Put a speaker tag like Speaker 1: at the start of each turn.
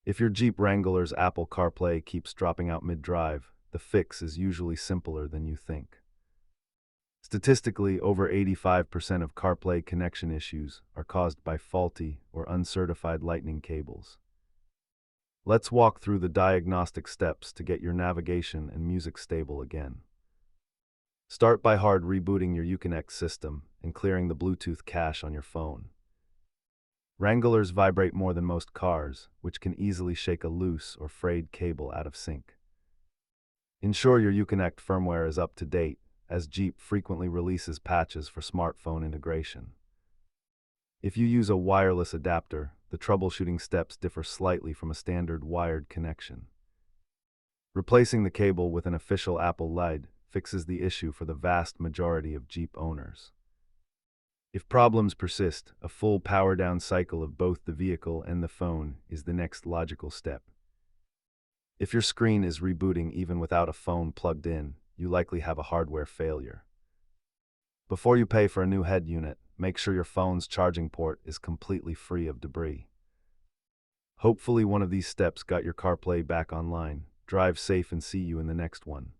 Speaker 1: If your Jeep Wrangler's Apple CarPlay keeps dropping out mid-drive, the fix is usually simpler than you think. Statistically, over 85% of CarPlay connection issues are caused by faulty or uncertified lightning cables. Let's walk through the diagnostic steps to get your navigation and music stable again. Start by hard rebooting your Uconnect system and clearing the Bluetooth cache on your phone. Wranglers vibrate more than most cars, which can easily shake a loose or frayed cable out of sync. Ensure your Uconnect firmware is up to date, as Jeep frequently releases patches for smartphone integration. If you use a wireless adapter, the troubleshooting steps differ slightly from a standard wired connection. Replacing the cable with an official Apple lead fixes the issue for the vast majority of Jeep owners. If problems persist, a full power-down cycle of both the vehicle and the phone is the next logical step. If your screen is rebooting even without a phone plugged in, you likely have a hardware failure. Before you pay for a new head unit, make sure your phone's charging port is completely free of debris. Hopefully one of these steps got your CarPlay back online. Drive safe and see you in the next one.